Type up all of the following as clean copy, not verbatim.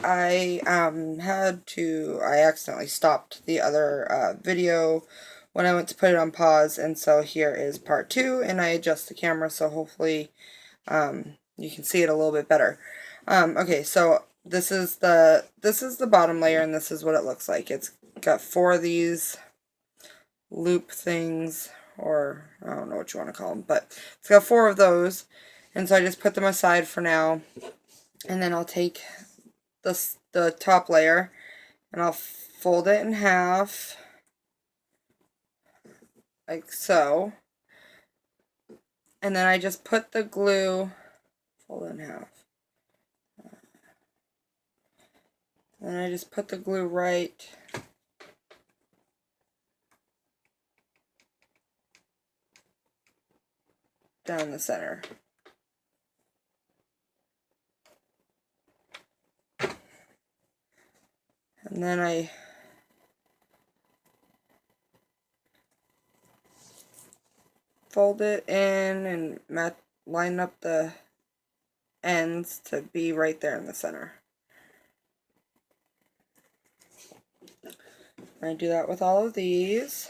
I I accidentally stopped the other video when I went to put it on pause, and so here is part 2, and I adjust the camera so hopefully you can see it a little bit better. Okay, so this is the bottom layer, and this is what it looks like. It's got 4 of these loop things, or I don't know what you want to call them, but it's got 4 of those, and so I just put them aside for now, and then I'll take the top layer and I'll fold it in half like so, and then I just put the glue, fold it in half, and I just put the glue right down the center. And then I fold it in and line up the ends to be right there in the center. I do that with all of these.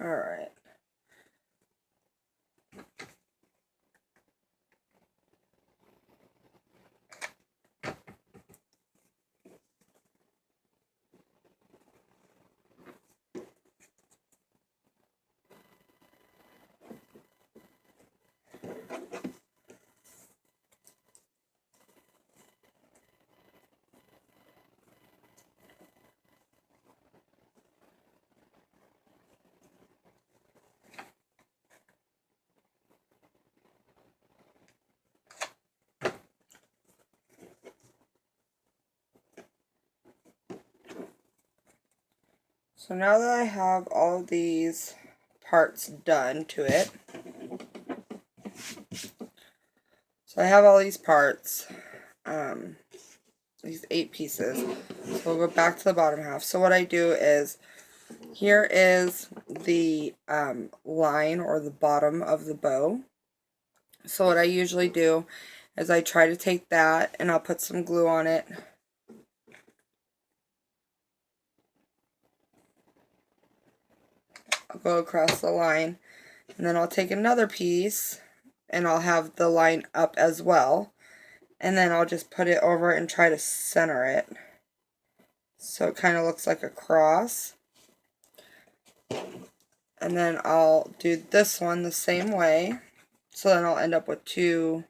Alright. So now that I have all these parts done to it, so I have all these parts, these 8 pieces, so we'll go back to the bottom half. So what I do is, here is the line or the bottom of the bow. So what I usually do is I try to take that and I'll put some glue on it. I'll go across the line, and then I'll take another piece and I'll have the line up as well, and then I'll just put it over and try to center it so it kind of looks like a cross. And then I'll do this one the same way, so then I'll end up with 2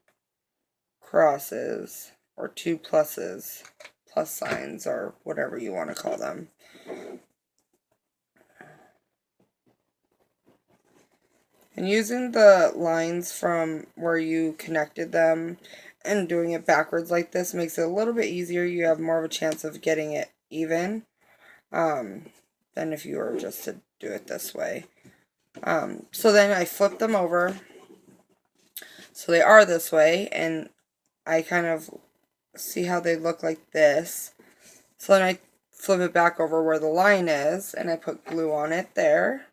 crosses or 2 pluses, plus signs, or whatever you want to call them. And using the lines from where you connected them and doing it backwards like this makes it a little bit easier. You have more of a chance of getting it even than if you were just to do it this way. So then I flip them over so they are this way, and I kind of see how they look like this. So then I flip it back over where the line is, and I put glue on it there.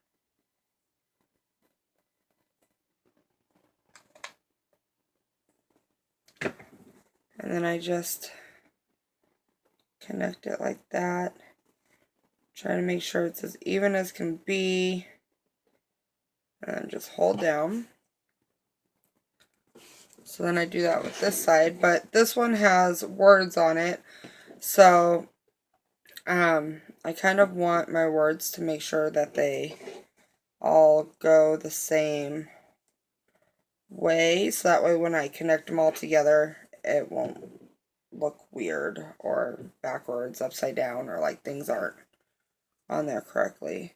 And then I just connect it like that. Try to make sure it's as even as can be. And then just hold down. So then I do that with this side, but this one has words on it. So I kind of want my words to make sure that they all go the same way, so that way when I connect them all together, it won't look weird or backwards, upside down, or like things aren't on there correctly.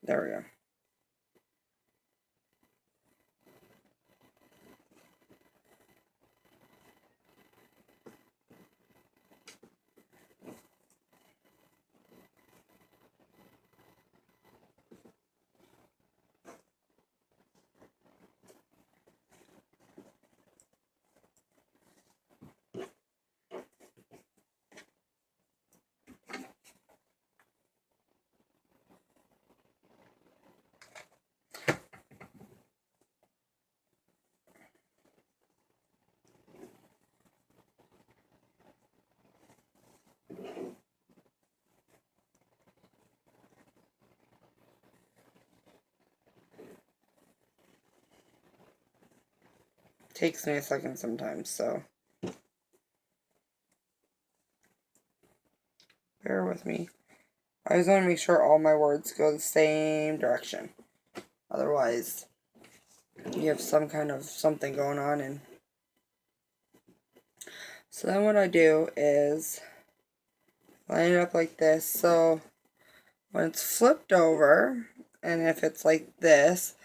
There we go. Takes me a second sometimes, so bear with me. I just want to make sure all my words go the same direction. Otherwise, you have some kind of something going on. And so then what I do is line it up like this. So when it's flipped over, and if it's like this,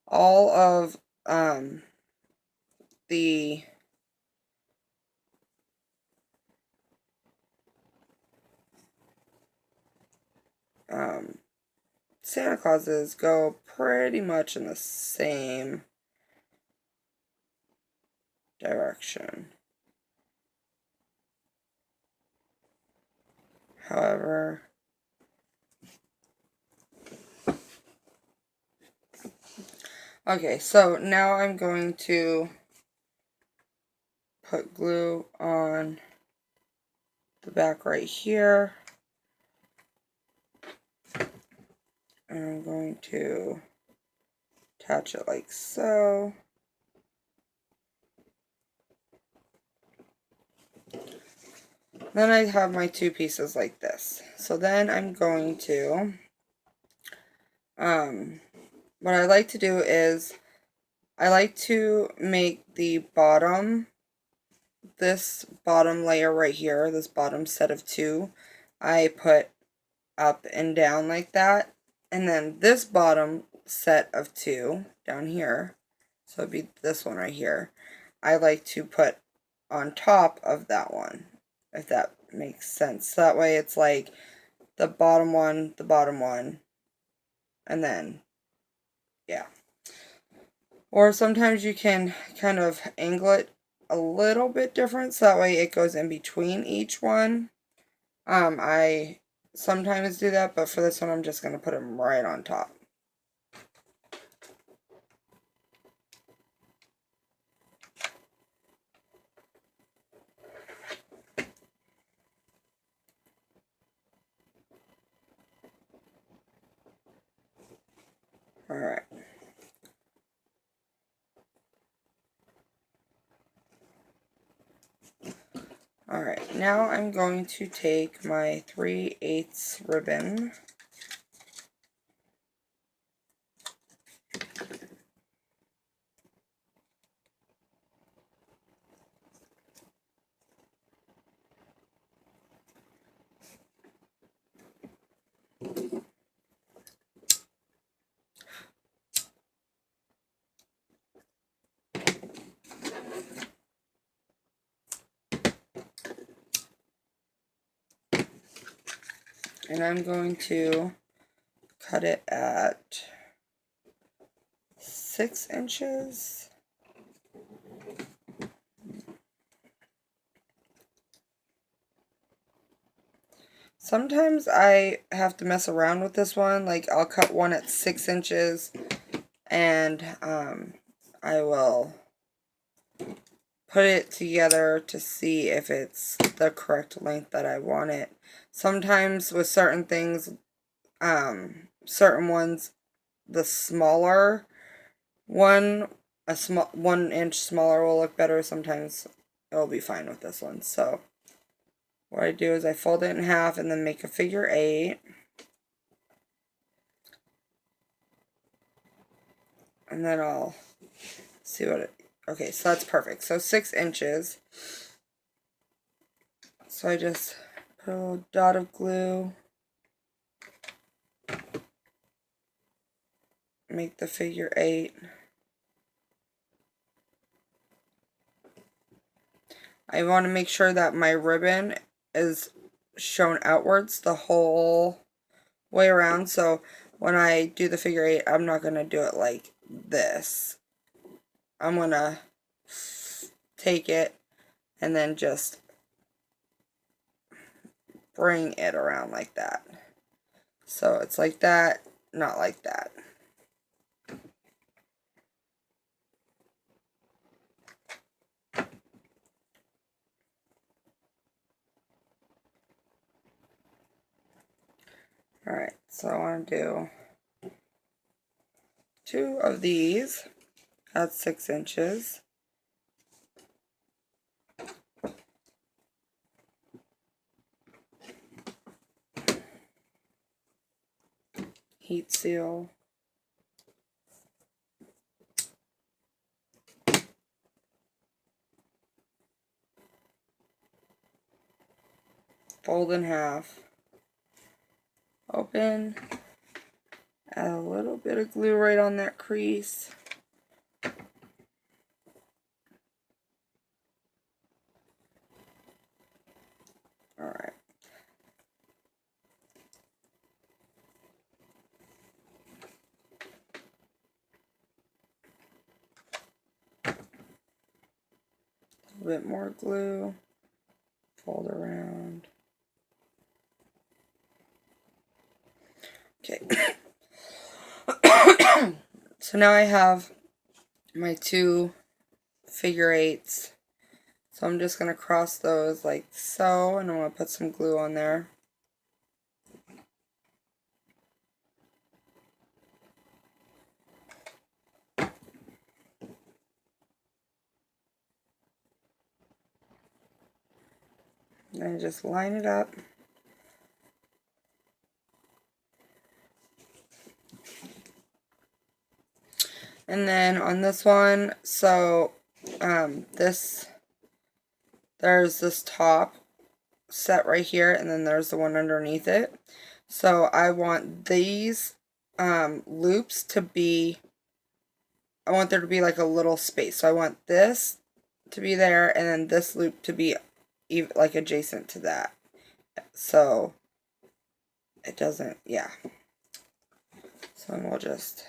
all of the Santa Clauses go pretty much in the same direction. However, okay, so now I'm going to put glue on the back right here. And I'm going to attach it like so. Then I have my two pieces like this. So then I'm going to, what I like to do is, I like to make the bottom, this bottom layer right here, this bottom set of two, I put up and down like that. And then this bottom set of two down here, so it'd be this one right here, I like to put on top of that one, if that makes sense. So that way it's like the bottom one, and then, yeah. Or sometimes you can kind of angle it a little bit different, so that way it goes in between each one. I sometimes do that, but for this one I'm just going to put them right on top. Alright. Alright, now I'm going to take my 3/8 ribbon, and I'm going to cut it at 6 inches. Sometimes I have to mess around with this one, like I'll cut one at 6 inches, and I will put it together to see if it's the correct length that I want it. Sometimes with certain things, certain ones, the smaller one, a small 1 inch smaller will look better. Sometimes it'll be fine with this one. So what I do is I fold it in half and then make a figure 8. And then I'll see what it, okay, so that's perfect. So 6 inches. So I just put a little dot of glue make the figure 8. I want to make sure that my ribbon is shown outwards the whole way around. So when I do the figure 8, I'm not going to do it like this. I'm going to take it and then just bring it around like that. So it's like that, not like that. Alright, so I want to do 2 of these at 6 inches. Heat seal. Fold in half. Open. Add a little bit of glue right on that crease. Alright. A bit more glue. Fold around. Okay. So now I have my 2 figure 8s. So I'm just going to cross those like so, and I'm going to put some glue on there. And just line it up. And then on this one, so there's this top set right here, and then there's the one underneath it. So I want these loops to be, I want there to be like a little space. So I want this to be there, and then this loop to be like adjacent to that. So it doesn't, yeah. So then we'll just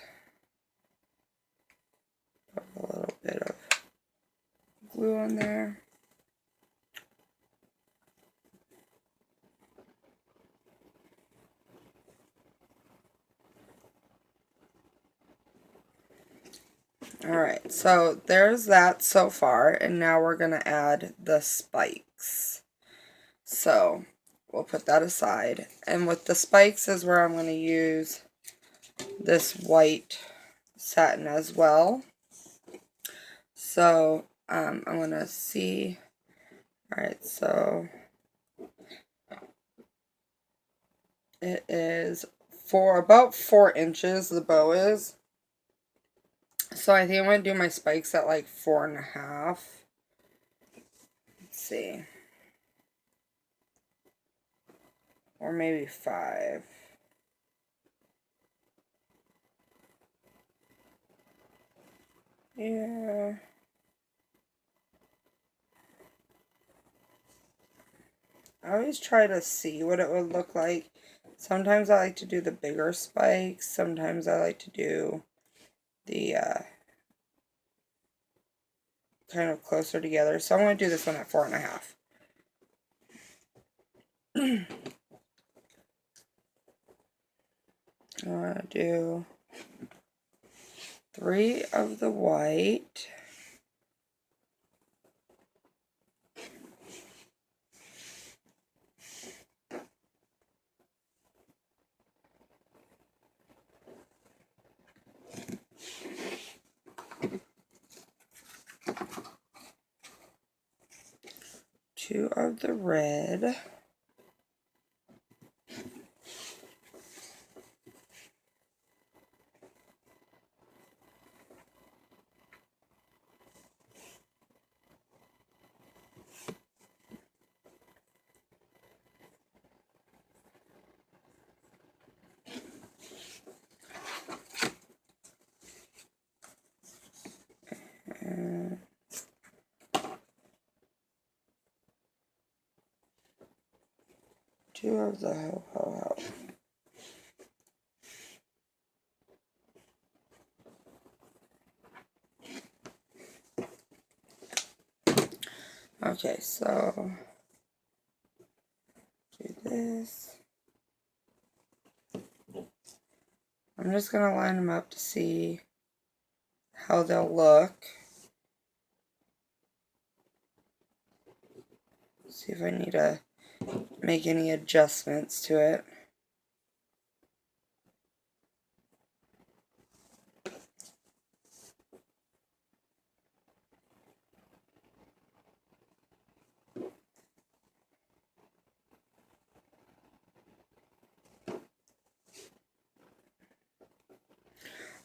put a little bit of glue on there. Alright, so there's that so far, and now we're going to add the spikes. So we'll put that aside, and with the spikes is where I'm going to use this white satin as well. So I'm going to see, alright, so it is about 4 inches the bow is. So I think I'm going to do my spikes at like 4.5. Let's see. Or maybe 5. Yeah. I always try to see what it would look like. Sometimes I like to do the bigger spikes. Sometimes I like to do the kind of closer together. So I'm going to do this one at 4.5. I'm going to do 3 of the white. Two of the red. 2 of the ho ho ho. Okay, so do this. I'm just going to line them up to see how they'll look. See if I need to make any adjustments to it.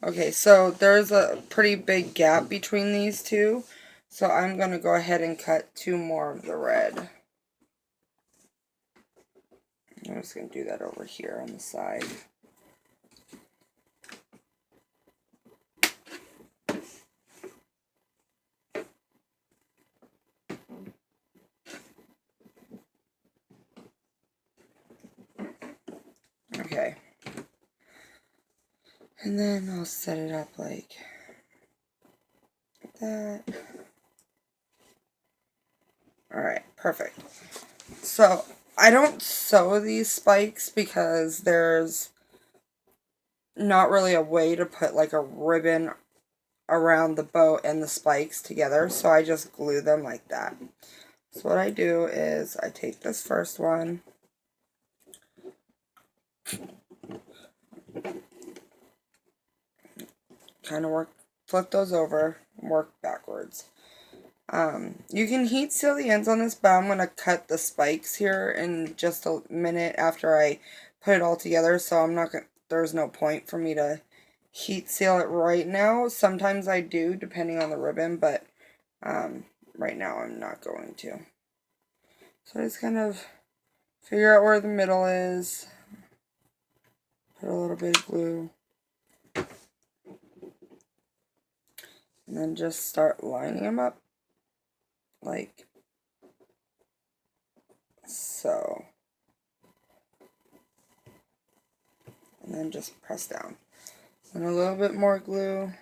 Okay, so there's a pretty big gap between these two, so I'm going to go ahead and cut 2 more of the red. I'm just going to do that over here on the side. Okay. And then I'll set it up like that. Alright, perfect. So, I don't sew these spikes because there's not really a way to put like a ribbon around the bow and the spikes together, so I just glue them like that. So what I do is I take this first one, kind of flip those over, and work backwards. You can heat seal the ends on this, but I'm going to cut the spikes here in just a minute after I put it all together, so I'm not going to, there's no point for me to heat seal it right now. Sometimes I do, depending on the ribbon, but right now I'm not going to. So I just kind of figure out where the middle is, put a little bit of glue, and then just start lining them up like so. And then just press down. And a little bit more glue.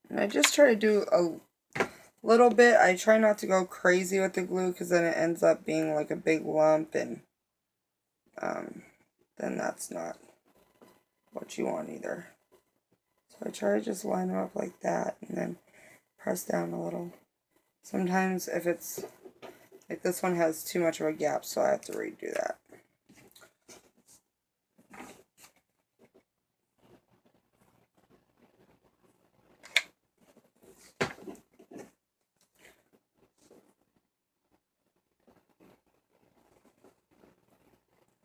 And I just try to do a little bit. I try not to go crazy with the glue because then it ends up being like a big lump, and then that's not what you want either. So I try to just line them up like that and then press down a little. Sometimes if it's like this one has too much of a gap, so I have to redo that.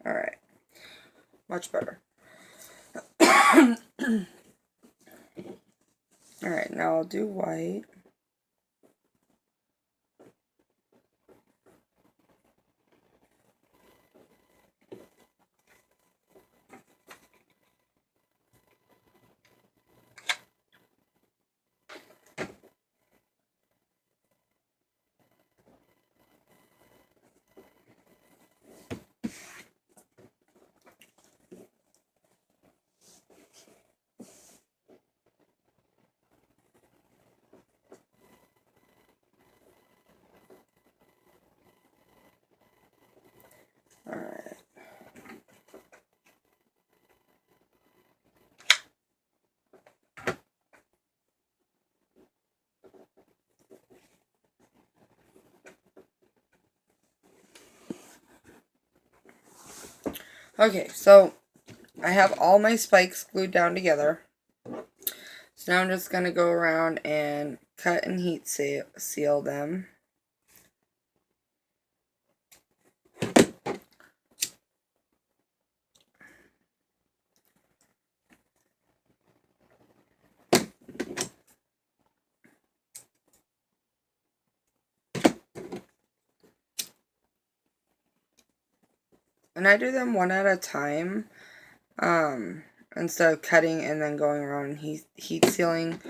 Alright, much better. Alright, now I'll do white. Alright. Okay, so I have all my spikes glued down together. So now I'm just going to go around and cut and heat seal them. And I do them one at a time, instead of cutting and then going around and heat sealing.